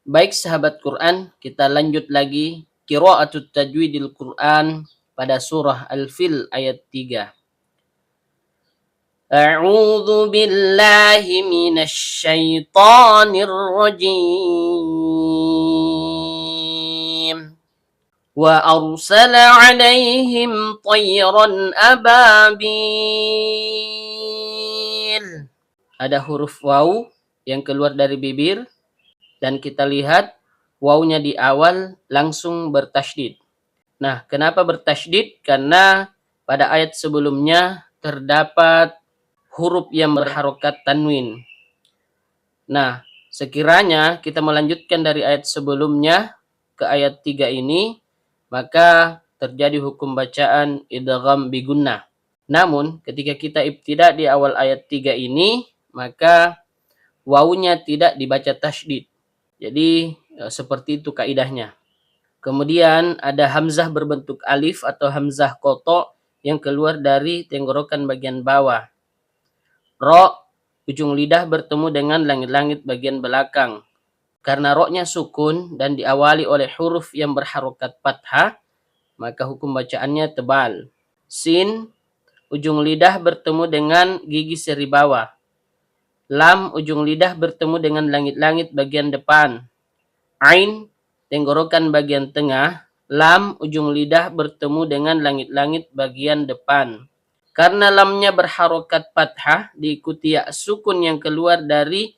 Baik sahabat Quran, kita lanjut lagi qiraatut tajwidil Quran pada surah Al-Fil ayat 3. A'udzu billahi minasy syaithanir rajim. Wa arsala 'alaihim tayran ababil. Ada huruf waw yang keluar dari bibir. Dan kita lihat wawnya di awal langsung bertasydid. Nah, kenapa bertasydid? Karena pada ayat sebelumnya terdapat huruf yang berharokat tanwin. Nah, sekiranya kita melanjutkan dari ayat sebelumnya ke ayat 3 ini, maka terjadi hukum bacaan idgham bigunnah. Namun, ketika kita ibtida di awal ayat 3 ini, maka wawunya tidak dibaca tasydid. Jadi seperti itu kaidahnya. Kemudian ada hamzah berbentuk alif atau hamzah koto yang keluar dari tenggorokan bagian bawah. Ro, ujung lidah bertemu dengan langit-langit bagian belakang. Karena roknya sukun dan diawali oleh huruf yang berharokat fathah, maka hukum bacaannya tebal. Sin, ujung lidah bertemu dengan gigi seri bawah. Lam, ujung lidah bertemu dengan langit-langit bagian depan. Ain, tenggorokan bagian tengah. Lam, ujung lidah bertemu dengan langit-langit bagian depan. Karena lamnya berharokat fathah diikuti ya sukun yang keluar dari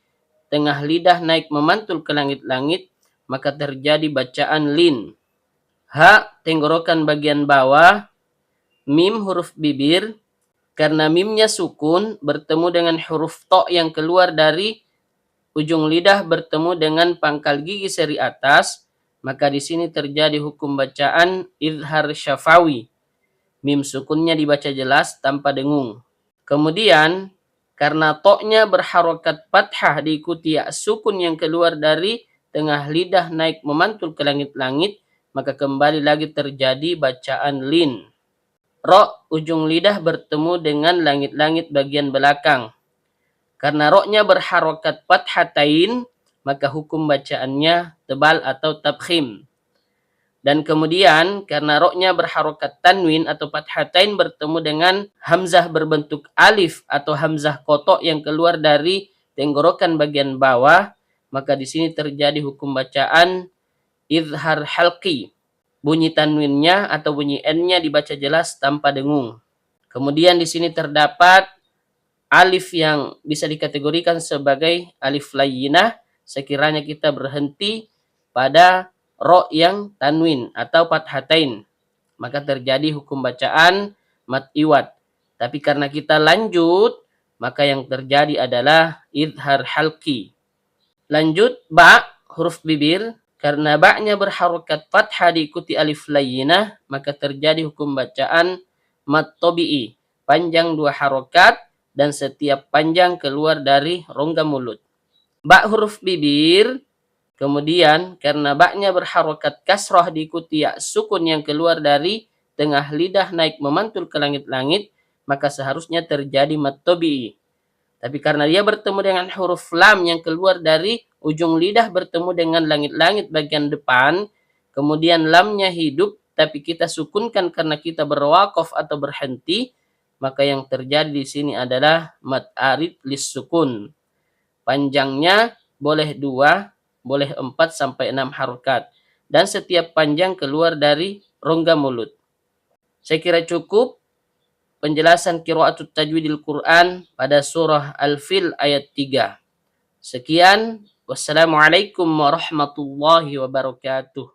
tengah lidah naik memantul ke langit-langit, maka terjadi bacaan lin. Ha, tenggorokan bagian bawah. Mim, huruf bibir. Karena mimnya sukun bertemu dengan huruf to yang keluar dari ujung lidah bertemu dengan pangkal gigi seri atas, maka di sini terjadi hukum bacaan izhar syafawi. Mim sukunnya dibaca jelas tanpa dengung. Kemudian karena to-nya berharokat fathah diikuti ya sukun yang keluar dari tengah lidah naik memantul ke langit-langit, maka kembali lagi terjadi bacaan lin. Ro, ujung lidah bertemu dengan langit-langit bagian belakang. Karena roknya berharokat fathatain, maka hukum bacaannya tebal atau tabkhim. Dan kemudian karena roknya berharokat tanwin atau fathatain bertemu dengan hamzah berbentuk alif atau hamzah kotok yang keluar dari tenggorokan bagian bawah, maka di sini terjadi hukum bacaan izhar halqi. Bunyi tanwinnya atau bunyi n-nya dibaca jelas tanpa dengung. Kemudian di sini terdapat alif yang bisa dikategorikan sebagai alif layyinah sekiranya kita berhenti pada ro yang tanwin atau fathatain, maka terjadi hukum bacaan mat iwad. Tapi karena kita lanjut, maka yang terjadi adalah izhar halqi. Lanjut ba, huruf bibir. Karena ba-nya berharokat fathah diikuti alif layyinah, maka terjadi hukum bacaan mat tobi'i, panjang 2 harokat dan setiap panjang keluar dari rongga mulut. Ba huruf bibir, kemudian karena ba-nya berharokat kasroh diikuti ya sukun yang keluar dari tengah lidah naik memantul ke langit-langit, maka seharusnya terjadi mat tobi'i. Tapi karena dia bertemu dengan huruf lam yang keluar dari ujung lidah bertemu dengan langit-langit bagian depan, kemudian lamnya hidup, tapi kita sukunkan karena kita berwaqaf atau berhenti, maka yang terjadi di sini adalah mad arid lis sukun. Panjangnya boleh 2, boleh 4 sampai 6 harokat. Dan setiap panjang keluar dari rongga mulut. Saya kira cukup penjelasan qiraatut tajwidil Quran pada surah Al-Fil ayat 3. Sekian, wassalamualaikum warahmatullahi wabarakatuh.